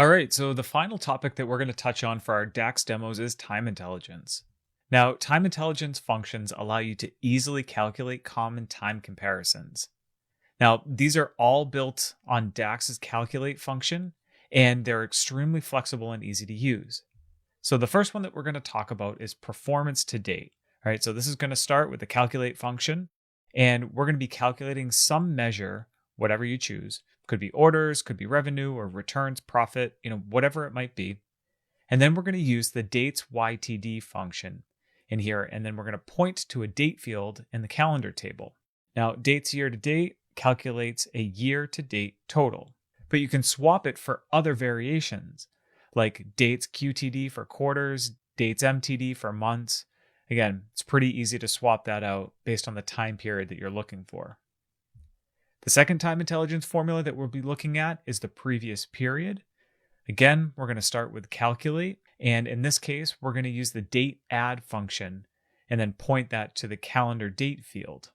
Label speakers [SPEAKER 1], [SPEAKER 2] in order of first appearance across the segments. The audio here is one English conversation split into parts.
[SPEAKER 1] All right, so the final topic that we're going to touch on for our DAX demos is time intelligence. Now, time intelligence functions allow you to easily calculate common time comparisons. Now, these are all built on DAX's calculate function, and they're extremely flexible and easy to use. So the first one that we're going to talk about is performance to date. All right, so this is going to start with the calculate function, and we're going to be calculating some measure, whatever you choose. Could be orders, could be revenue or returns, profit, whatever it might be. And then we're going to use the dates YTD function in here, and then we're going to point to a date field in the calendar table. Now, dates year to date calculates a year to date total, but you can swap it for other variations like dates QTD for quarters, dates MTD for months. Again, it's pretty easy to swap that out based on the time period that you're looking for. The second time intelligence formula that we'll be looking at is the previous period. Again, we're going to start with calculate, and in this case, we're going to use the date add function and then point that to the calendar date field,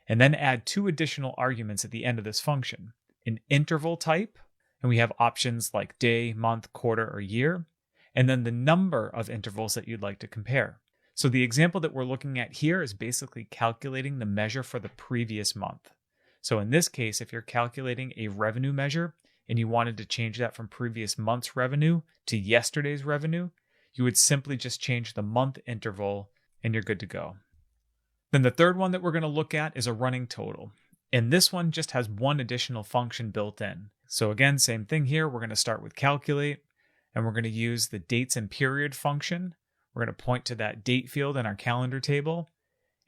[SPEAKER 1] and then add two additional arguments at the end of this function, an interval type, and we have options like day, month, quarter, or year, and then the number of intervals that you'd like to compare. So the example that we're looking at here is basically calculating the measure for the previous month. So in this case, if you're calculating a revenue measure and you wanted to change that from previous month's revenue to yesterday's revenue, you would simply just change the month interval and you're good to go. Then the third one that we're going to look at is a running total. And this one just has one additional function built in. So again, same thing here. We're going to start with calculate, and we're going to use the dates and period function. We're going to point to that date field in our calendar table.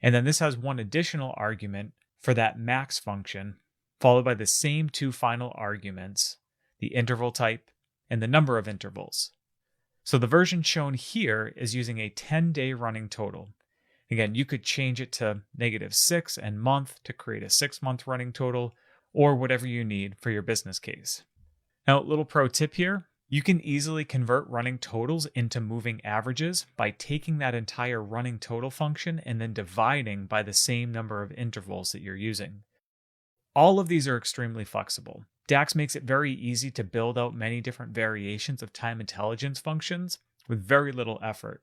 [SPEAKER 1] And then this has one additional argument for that max function, followed by the same two final arguments, the interval type and the number of intervals. So the version shown here is using a 10-day running total. Again, you could change it to -6 and month to create a 6-month running total, or whatever you need for your business case. Now, a little pro tip here, you can easily convert running totals into moving averages by taking that entire running total function and then dividing by the same number of intervals that you're using. All of these are extremely flexible. DAX makes it very easy to build out many different variations of time intelligence functions with very little effort.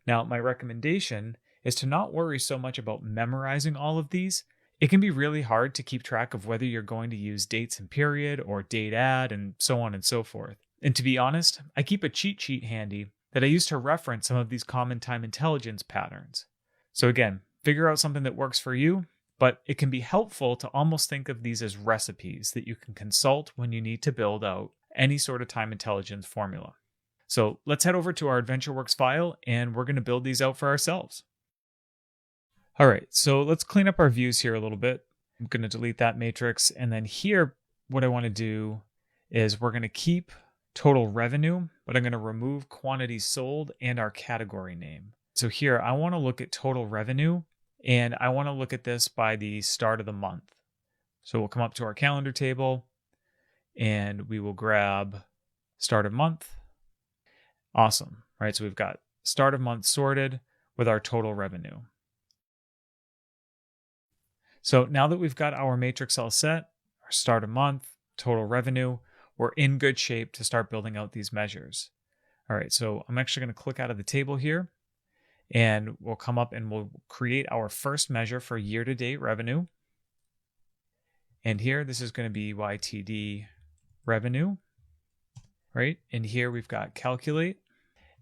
[SPEAKER 1] Now, my recommendation is to not worry so much about memorizing all of these. It can be really hard to keep track of whether you're going to use dates and period or date add and so on and so forth. And to be honest, I keep a cheat sheet handy that I use to reference some of these common time intelligence patterns. So again, figure out something that works for you, but it can be helpful to almost think of these as recipes that you can consult when you need to build out any sort of time intelligence formula. So let's head over to our AdventureWorks file and we're going to build these out for ourselves. All right, so let's clean up our views here a little bit. I'm going to delete that matrix. And then here, what I want to do is we're going to keep total revenue, but I'm going to remove quantities sold and our category name. So here, I want to look at total revenue, and I want to look at this by the start of the month. So we'll come up to our calendar table, and we will grab start of month. Awesome, right? So we've got start of month sorted with our total revenue. So now that we've got our matrix all set, our start of month, total revenue, we're in good shape to start building out these measures. All right, so I'm actually going to click out of the table here, and we'll come up and we'll create our first measure for year-to-date revenue. And here, this is going to be YTD revenue, right? And here we've got calculate,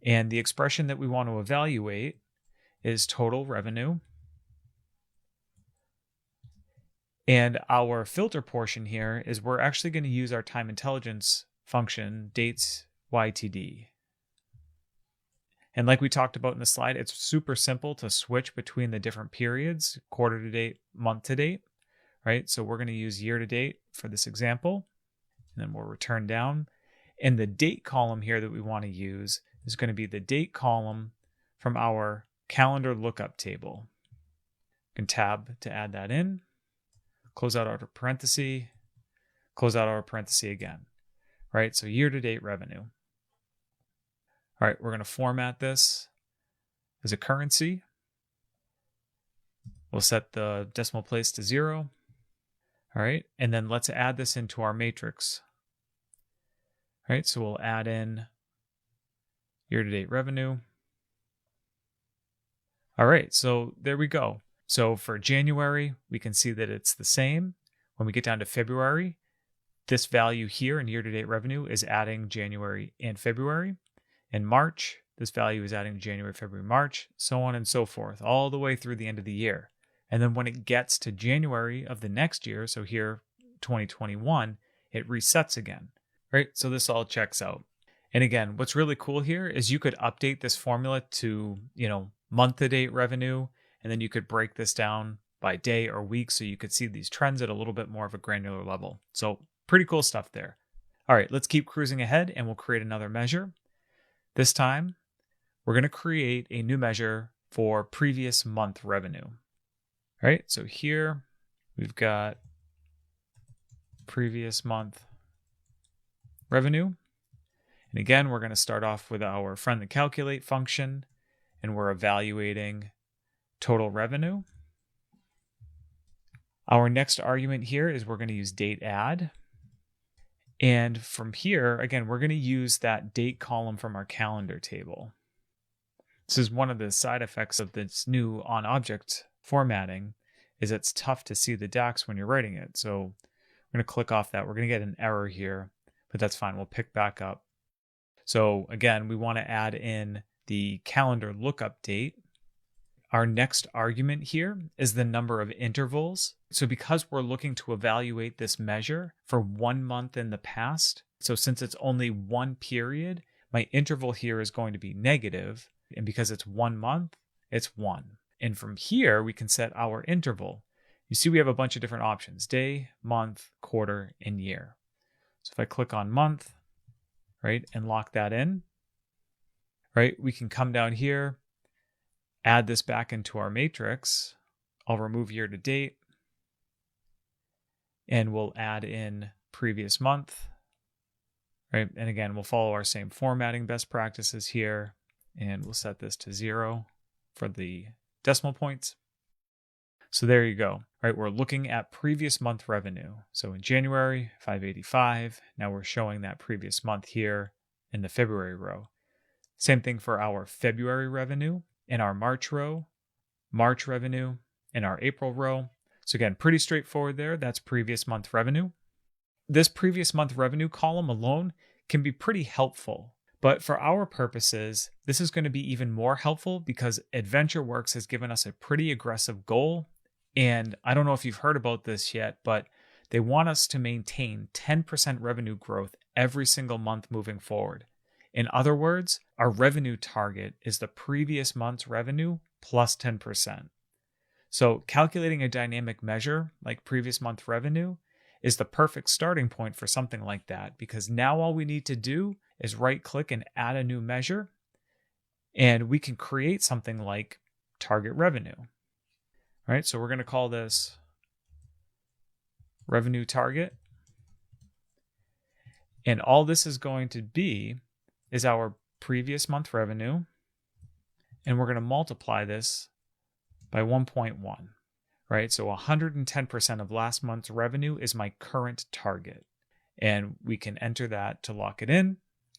[SPEAKER 1] and the expression that we want to evaluate is total revenue. And our filter portion here is we're actually going to use our time intelligence function, dates YTD. And like we talked about in the slide, it's super simple to switch between the different periods, quarter to date, month to date, right? So we're going to use year to date for this example, and then we'll return down. And the date column here that we want to use is going to be the date column from our calendar lookup table. You can tab to add that in. Close out our parenthesis, close out our parenthesis again, right? So year-to-date revenue. All right, we're going to format this as a currency. We'll set the decimal place to 0. All right, and then let's add this into our matrix. right? So we'll add in year-to-date revenue. All right, so there we go. So for January, we can see that it's the same. When we get down to February, this value here in year-to-date revenue is adding January and February. In March, this value is adding January, February, March, so on and so forth, all the way through the end of the year. And then when it gets to January of the next year, so here, 2021, it resets again, right? So this all checks out. And again, what's really cool here is you could update this formula to, month-to-date revenue, and then you could break this down by day or week so you could see these trends at a little bit more of a granular level. So pretty cool stuff there. All right, let's keep cruising ahead and we'll create another measure. This time, we're going to create a new measure for previous month revenue. All right, so here we've got previous month revenue. And again, we're going to start off with our friendly calculate function, and we're evaluating total revenue. Our next argument here is we're going to use date add. And from here, again, we're going to use that date column from our calendar table. This is one of the side effects of this new on-object formatting, is it's tough to see the DAX when you're writing it. So we're going to click off that. We're going to get an error here, but that's fine. We'll pick back up. So again, we want to add in the calendar lookup date. Our next argument here is the number of intervals. So because we're looking to evaluate this measure for 1 month in the past, so since it's only one period, my interval here is going to be negative. And because it's 1 month, it's 1. And from here, we can set our interval. You see, we have a bunch of different options: day, month, quarter, and year. So if I click on month, right, and lock that in, right, we can come down here, add this back into our matrix. I'll remove year to date, and we'll add in previous month, right? And again, we'll follow our same formatting best practices here, and we'll set this to 0 for the decimal points. So there you go, right? We're looking at previous month revenue. So in January, 585. Now we're showing that previous month here in the February row. Same thing for our February revenue in our March row, March revenue in our April row. So again, pretty straightforward there. That's previous month revenue. This previous month revenue column alone can be pretty helpful. But for our purposes, this is going to be even more helpful because AdventureWorks has given us a pretty aggressive goal. And I don't know if you've heard about this yet, but they want us to maintain 10% revenue growth every single month moving forward. In other words, our revenue target is the previous month's revenue plus 10%. So calculating a dynamic measure like previous month revenue is the perfect starting point for something like that, because now all we need to do is right click and add a new measure, and we can create something like target revenue. All right, so we're going to call this revenue target. And all this is going to be is our previous month revenue, and we're going to multiply this by 1.1, right? So 110% of last month's revenue is my current target, and we can enter that to lock it in.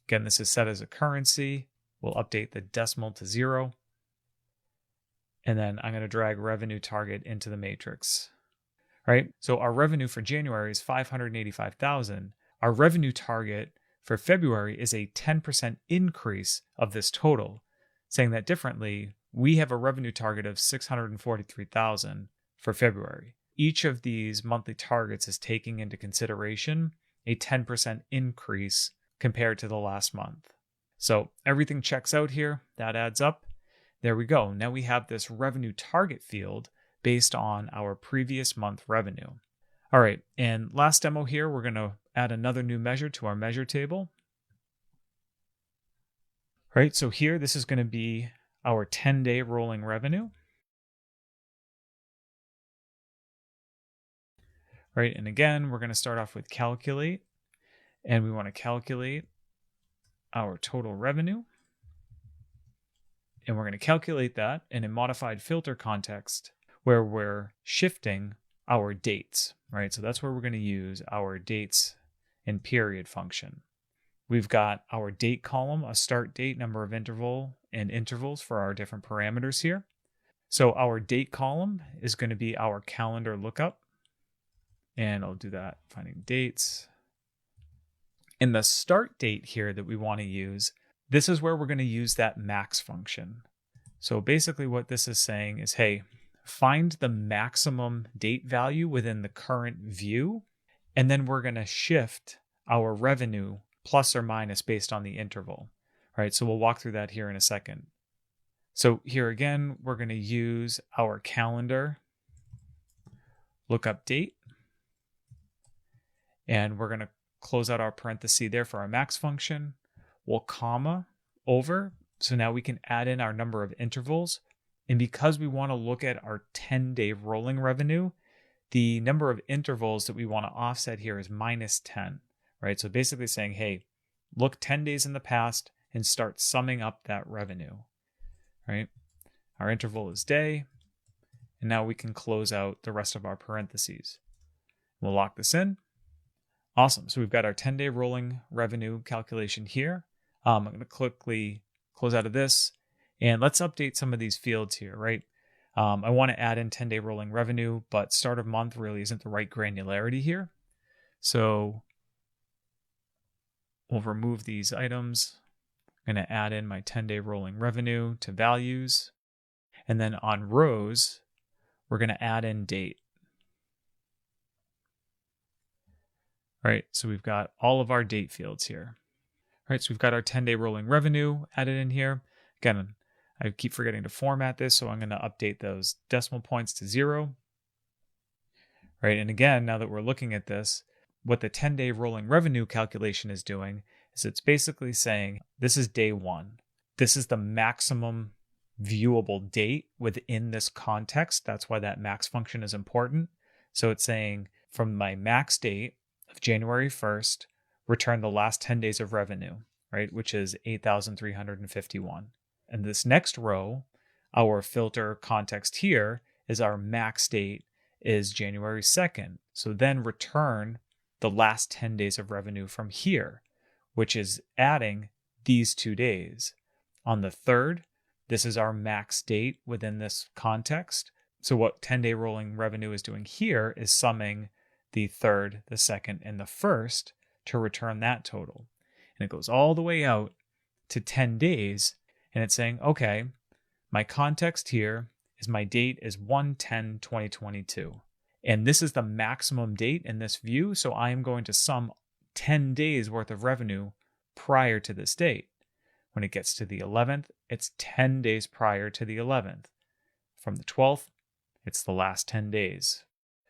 [SPEAKER 1] Again, this is set as a currency. We'll update the decimal to 0, and then I'm going to drag revenue target into the matrix, right? So our revenue for January is 585,000. Our revenue target for February is a 10% increase of this total. Saying that differently, we have a revenue target of 643,000 for February. Each of these monthly targets is taking into consideration a 10% increase compared to the last month. So everything checks out here. That adds up. There we go. Now we have this revenue target field based on our previous month revenue. All right, and last demo here, we're going to add another new measure to our measure table. All right, so here, this is going to be our 10-day rolling revenue. Right, and again, we're going to start off with calculate, and we want to calculate our total revenue. And we're going to calculate that in a modified filter context where we're shifting our dates, right? So that's where we're going to use our dates and period function. We've got our date column, a start date, number of interval, and intervals for our different parameters here. So our date column is going to be our calendar lookup. And I'll do that, finding dates. In the start date here that we want to use, this is where we're going to use that max function. So basically what this is saying is, hey, find the maximum date value within the current view, and then we're going to shift our revenue plus or minus based on the interval. All right, so we'll walk through that here in a second. So here again, we're going to use our calendar lookup date, and we're going to close out our parenthesis there for our max function. We'll comma over, so now we can add in our number of intervals. And because we want to look at our 10-day rolling revenue, the number of intervals that we want to offset here is minus 10, right? So basically saying, hey, look 10 days in the past and start summing up that revenue, right? Our interval is day, and now we can close out the rest of our parentheses. We'll lock this in. Awesome. So we've got our 10-day rolling revenue calculation here. I'm going to quickly close out of this, and let's update some of these fields here, right? I want to add in 10-day rolling revenue, but start of month really isn't the right granularity here. So we'll remove these items. I'm going to add in my 10-day rolling revenue to values. And then on rows, we're going to add in date. Right, so we've got all of our date fields here. All right, so we've got our 10-day rolling revenue added in here. Again, I keep forgetting to format this, so I'm going to update those decimal points to 0. Right, and again, now that we're looking at this, what the 10-day rolling revenue calculation is doing is it's basically saying this is day 1. This is the maximum viewable date within this context. That's why that max function is important. So it's saying from my max date of January 1st, return the last 10 days of revenue, right, which is 8,351. And this next row, our filter context here is our max date is January 2nd. So then return the last 10 days of revenue from here, which is adding these 2 days. On the 3rd, this is our max date within this context. So what 10-day rolling revenue is doing here is summing the 3rd, the 2nd, and the 1st to return that total. And it goes all the way out to 10 days, and it's saying, okay, my context here is my date is 1/10/2022. And this is the maximum date in this view, so I am going to sum 10 days worth of revenue prior to this date. When it gets to the 11th, it's 10 days prior to the 11th. From the 12th, it's the last 10 days.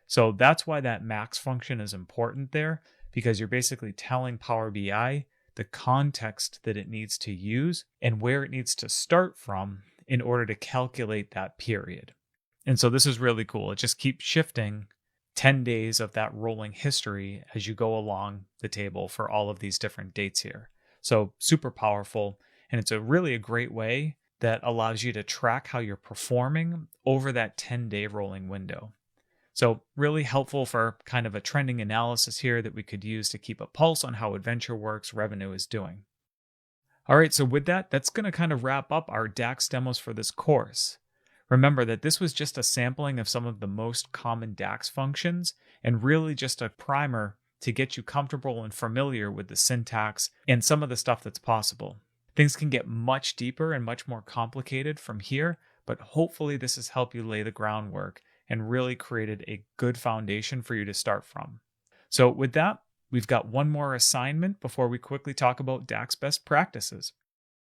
[SPEAKER 1] So that's why that max function is important there, because you're basically telling Power BI the context that it needs to use and where it needs to start from in order to calculate that period. And so this is really cool. It just keeps shifting 10 days of that rolling history as you go along the table for all of these different dates here. So super powerful. And it's really a great way that allows you to track how you're performing over that 10-day rolling window. So really helpful for kind of a trending analysis here that we could use to keep a pulse on how AdventureWorks revenue is doing. All right, so with that, that's going to kind of wrap up our DAX demos for this course. Remember that this was just a sampling of some of the most common DAX functions and really just a primer to get you comfortable and familiar with the syntax and some of the stuff that's possible. Things can get much deeper and much more complicated from here, but hopefully this has helped you lay the groundwork and really created a good foundation for you to start from. So with that, we've got one more assignment before we quickly talk about DAX best practices.